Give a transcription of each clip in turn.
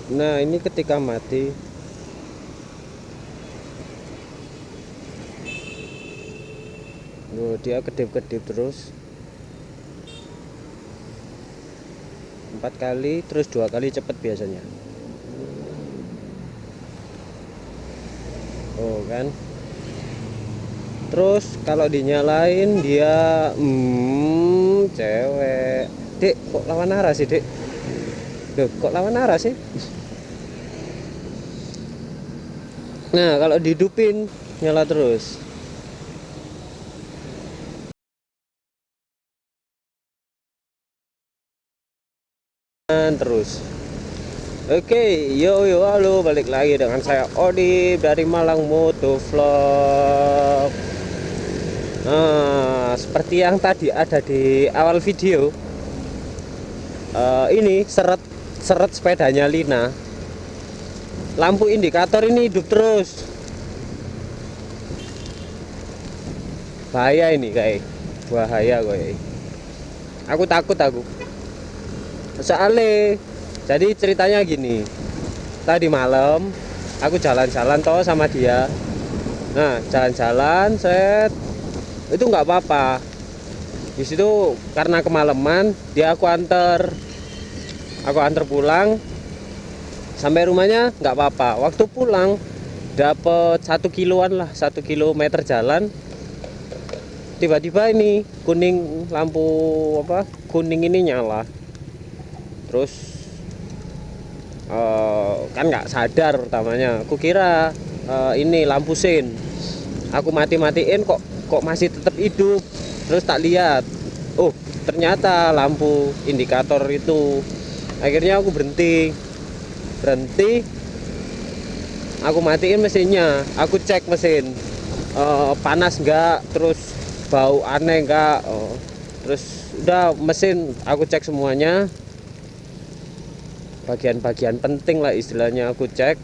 Nah, ini ketika mati. Oh, dia kedip-kedip terus 4 kali, terus 2 kali cepet biasanya. Oh kan. Terus kalau dinyalain dia cewek. Dek, kok lawan arah sih, Dek? Duh, kok lawan arah sih? Nah, kalau dihidupin nyala terus. Terus. Oke, yo halo, balik lagi dengan saya Odi dari Malang Moto Vlog. Nah, seperti yang tadi ada di awal video, ini seret seret sepedanya Lina. Lampu indikator ini hidup terus. Bahaya ini kayak, bahaya kayak. Aku takut aku. Soalnya, jadi ceritanya gini. Tadi malam aku jalan-jalan toh sama dia. Nah, jalan-jalan set itu nggak apa-apa. Di situ karena kemalaman, dia aku antar pulang sampai rumahnya nggak apa-apa. Waktu pulang dapet 1 kiloan lah, 1 kilometer jalan. Tiba-tiba ini kuning, lampu apa kuning ini nyala. Terus kan nggak sadar pertamanya. Aku kira ini lampu sein. Aku mati-matiin kok masih tetap hidup. Terus tak lihat, oh ternyata lampu indikator itu. Akhirnya aku berhenti, aku matiin mesinnya, aku cek mesin, panas enggak, terus bau aneh enggak, terus udah mesin aku cek semuanya, bagian-bagian penting lah istilahnya aku cek,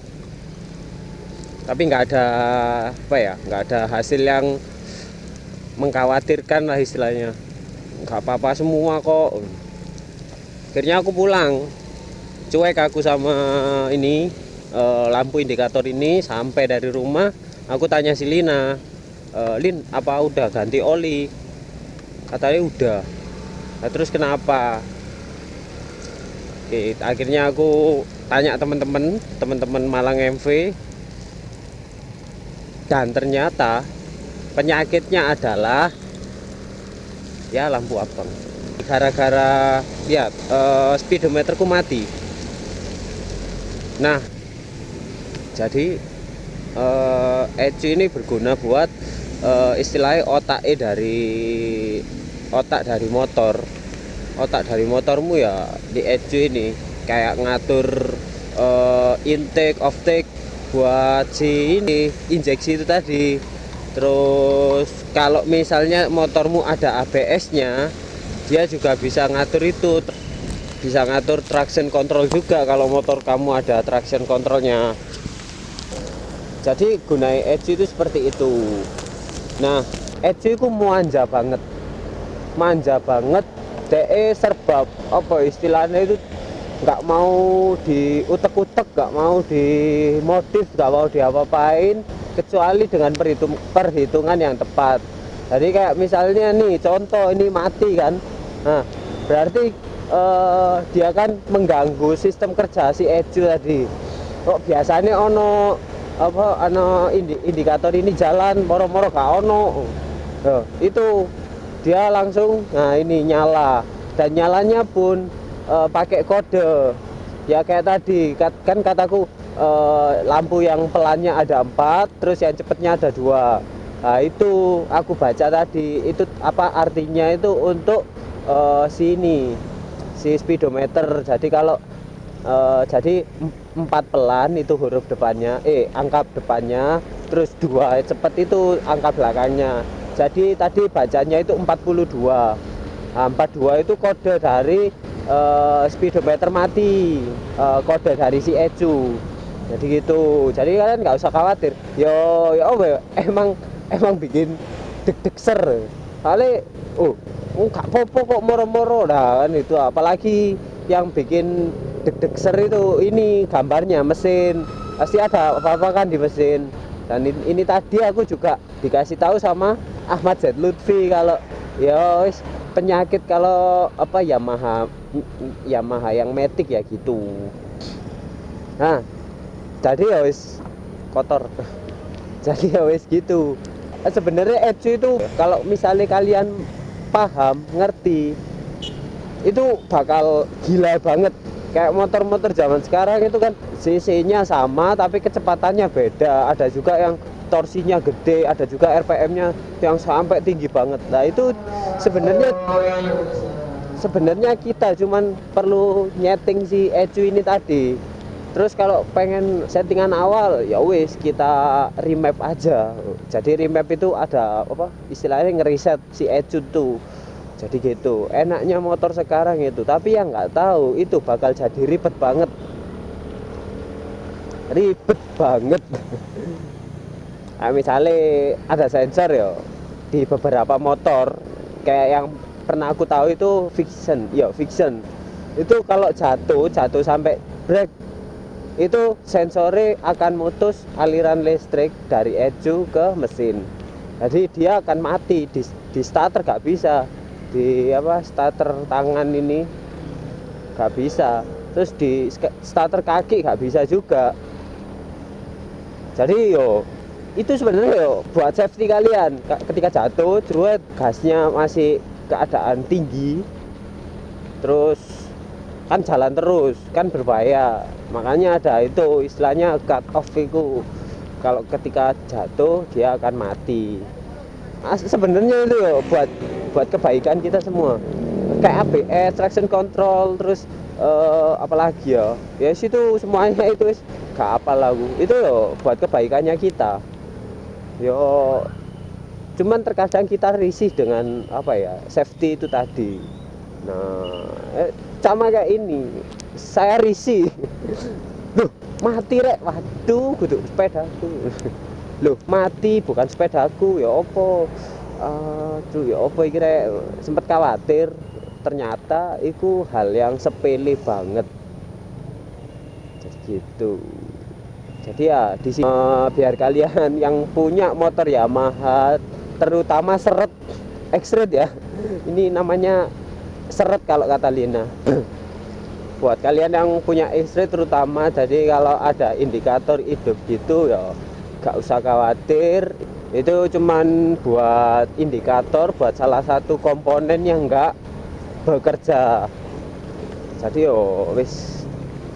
tapi nggak ada apa ya, nggak ada hasil yang mengkhawatirkan lah istilahnya, nggak apa-apa semua kok. Akhirnya aku pulang, cuek aku sama ini lampu indikator ini. Sampai dari rumah aku tanya si Lina, Lin apa udah ganti oli? Katanya udah. Nah, terus kenapa? Oke, akhirnya aku tanya teman-teman Malang MV, dan ternyata penyakitnya adalah ya lampu abang. Gara-gara ya speedometerku mati. Nah, jadi ECU ini berguna buat istilahnya otak dari motor. Otak dari motormu ya di ECU ini, kayak ngatur intake, offtake buat si ini injeksi itu tadi. Terus kalau misalnya motormu ada ABS-nya, dia juga bisa ngatur itu, bisa ngatur traction control juga kalau motor kamu ada traction controlnya. Jadi gunai ECU itu seperti itu. Nah, ECU itu manja banget. DE serba apa istilahnya itu, nggak mau diutek-utek, nggak mau dimodif, nggak mau diapa-apain kecuali dengan perhitungan yang tepat. Jadi kayak misalnya nih contoh, ini mati kan, nah berarti dia kan mengganggu sistem kerja si ECU tadi. Kok biasanya indikator ini jalan moro-moro gak ono. Itu dia langsung, nah ini nyala, dan nyalanya pun pakai kode ya kayak tadi kan kataku, lampu yang pelannya ada 4, terus yang cepetnya ada 2. Nah itu aku baca tadi, itu apa artinya, itu untuk si speedometer. Jadi kalau jadi 4 pelan itu huruf depannya, angka depannya, terus 2 cepet itu angka belakangnya. Jadi tadi bacanya itu 42. Nah, 42 itu kode dari speedometer mati, kode dari si ECU. Jadi gitu. Jadi kalian nggak usah khawatir. Emang bikin deg-deg ser. Kali nggak popo kok moro-moro, nah kan itu. Apalagi yang bikin deg-deg ser itu ini gambarnya mesin, pasti ada apa-apa kan di mesin. Dan ini tadi aku juga dikasih tahu sama Ahmad Z Lutfi kalau ya wis penyakit kalau apa Yamaha yang Matic ya gitu. Nah, jadi ya wis kotor. Jadi ya wis gitu. Sebenarnya ECU itu kalau misalnya kalian paham, ngerti, itu bakal gila banget. Kayak motor-motor zaman sekarang itu kan cc-nya sama tapi kecepatannya beda. Ada juga yang torsinya gede, ada juga RPM-nya yang sampai tinggi banget. Nah, itu sebenarnya kita cuman perlu nyeting si ECU ini tadi. Terus kalau pengen settingan awal ya wis kita remap aja. Jadi remap itu ada apa istilahnya ngeriset si ECU tuh. Jadi gitu, enaknya motor sekarang itu. Tapi yang nggak tahu itu bakal jadi ribet banget. Nah, misalnya ada sensor ya di beberapa motor, kayak yang pernah aku tahu itu Fiction. Itu kalau jatuh sampai break, itu sensornya akan mutus aliran listrik dari ECU ke mesin. Jadi dia akan mati di starter nggak bisa. Di starter tangan ini nggak bisa, terus di starter kaki nggak bisa juga. Jadi itu sebenarnya buat safety kalian ketika jatuh jeruat gasnya masih keadaan tinggi terus kan jalan terus kan berbahaya, makanya ada itu istilahnya cut off itu, kalau ketika jatuh dia akan mati. Sebenarnya itu buat kebaikan kita semua, kayak ABS, traction control, terus apalagi ya situ semuanya itu gak apa lagu itu buat kebaikannya kita cuman terkadang kita risih dengan safety itu tadi. Nah sama kayak ini saya risih loh mati rek, waduh kudu sepedaku loh mati bukan sepedaku ya opo. Ya opo iki rek, sempet khawatir ternyata itu hal yang sepele banget. Jadi gitu. Jadi ya di sini biar kalian yang punya motor Yamaha terutama seret X-Red ya. Ini namanya seret kalau kata Lina. Buat kalian yang punya X-Red terutama, jadi kalau ada indikator hidup gitu ya gak usah khawatir, itu cuman buat indikator, buat salah satu komponen yang enggak bekerja. Jadi wis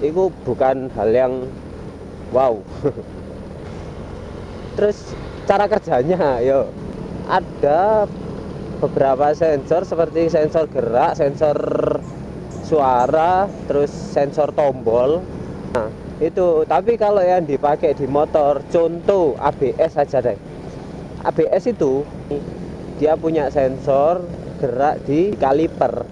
itu bukan hal yang wow. Terus cara kerjanya ada beberapa sensor seperti sensor gerak, sensor suara, terus sensor tombol. Nah itu, tapi kalau yang dipakai di motor contoh ABS aja deh. ABS itu dia punya sensor gerak di kaliper.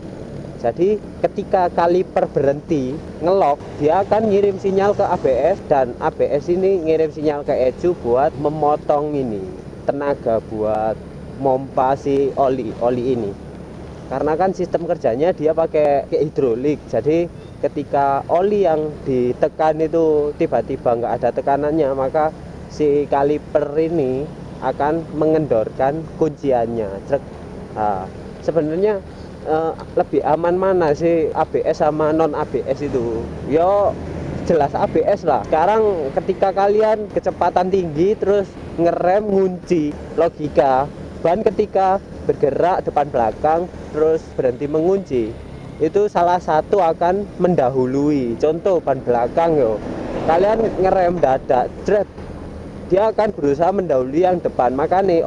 Jadi ketika kaliper berhenti ngelok, dia akan ngirim sinyal ke ABS, dan ABS ini ngirim sinyal ke ECU buat memotong ini tenaga buat mompa si oli ini. Karena kan sistem kerjanya dia pakai hidrolik, jadi ketika oli yang ditekan itu tiba-tiba nggak ada tekanannya, maka si kaliper ini akan mengendorkan kunciannya. Nah, sebenarnya lebih aman mana sih ABS sama non ABS itu? Jelas ABS lah. Sekarang ketika kalian kecepatan tinggi terus ngerem ngunci, logika ban ketika bergerak depan belakang terus berhenti mengunci, itu salah satu akan mendahului. Contoh ban belakang kalian ngerem dadak jret, dia akan berusaha mendahului yang depan. Makanya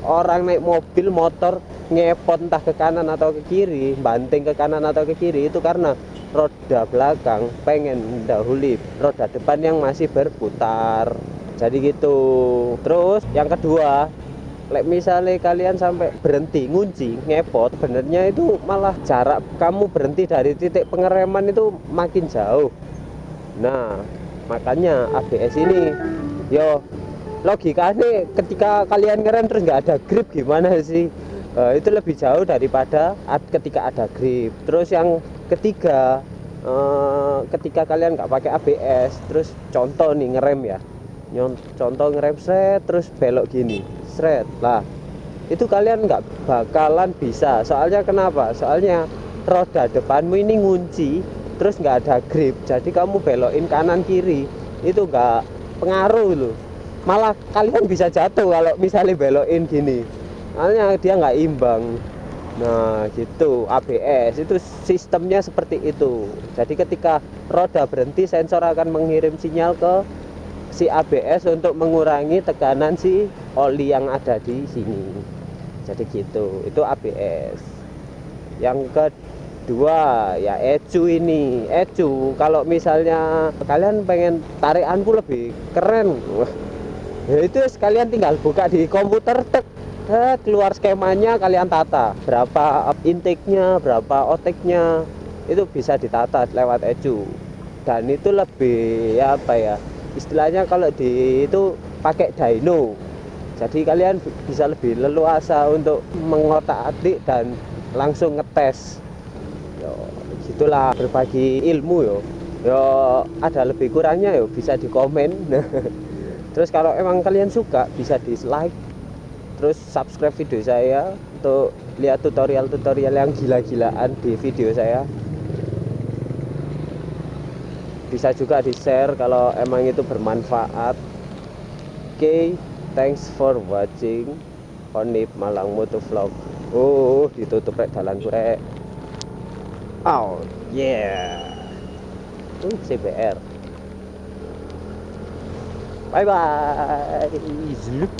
orang naik mobil motor ngepot entah ke kanan atau ke kiri, banting ke kanan atau ke kiri, itu karena roda belakang pengen mendahului roda depan yang masih berputar. Jadi gitu. Terus yang kedua, misalnya kalian sampai berhenti ngunci ngepot, sebenarnya itu malah jarak kamu berhenti dari titik pengereman itu makin jauh. Nah makanya ABS ini logikanya ketika kalian ngerem terus nggak ada grip gimana sih? Itu lebih jauh daripada ketika ada grip. Terus yang ketiga, ketika kalian nggak pakai ABS, terus contoh nih ngerem ya, contoh ngerem seret, terus belok gini seret lah, itu kalian nggak bakalan bisa. Soalnya kenapa? Soalnya roda depanmu ini ngunci, terus nggak ada grip, jadi kamu belokin kanan kiri itu nggak pengaruh loh, malah kalian bisa jatuh kalau misalnya belokin gini, soalnya dia nggak imbang. Nah gitu, ABS itu sistemnya seperti itu. Jadi ketika roda berhenti, sensor akan mengirim sinyal ke si ABS untuk mengurangi tekanan si oli yang ada di sini. Jadi gitu, itu ABS. Yang kedua ya ECU ini. ECU kalau misalnya kalian pengen tarikanku lebih keren, wah, ya itu sekalian tinggal buka di komputer, keluar skemanya, kalian tata berapa intake-nya, berapa outtake-nya, itu bisa ditata lewat ECU. Dan itu lebih apa ya, istilahnya kalau di itu pakai dyno, jadi kalian bisa lebih leluasa untuk mengotak-atik dan langsung ngetes. Yo, gitulah berbagi ilmu yo. Yo ada lebih kurangnya yo bisa di komen. Terus kalau emang kalian suka bisa dislike, terus subscribe video saya untuk lihat tutorial-tutorial yang gila-gilaan di video saya. Bisa juga di share kalau emang itu bermanfaat. Oke, thanks for watching Onip Malang Motovlog. Oh ditutup rek dalan rek. Oh yeah, CBR. Bye bye.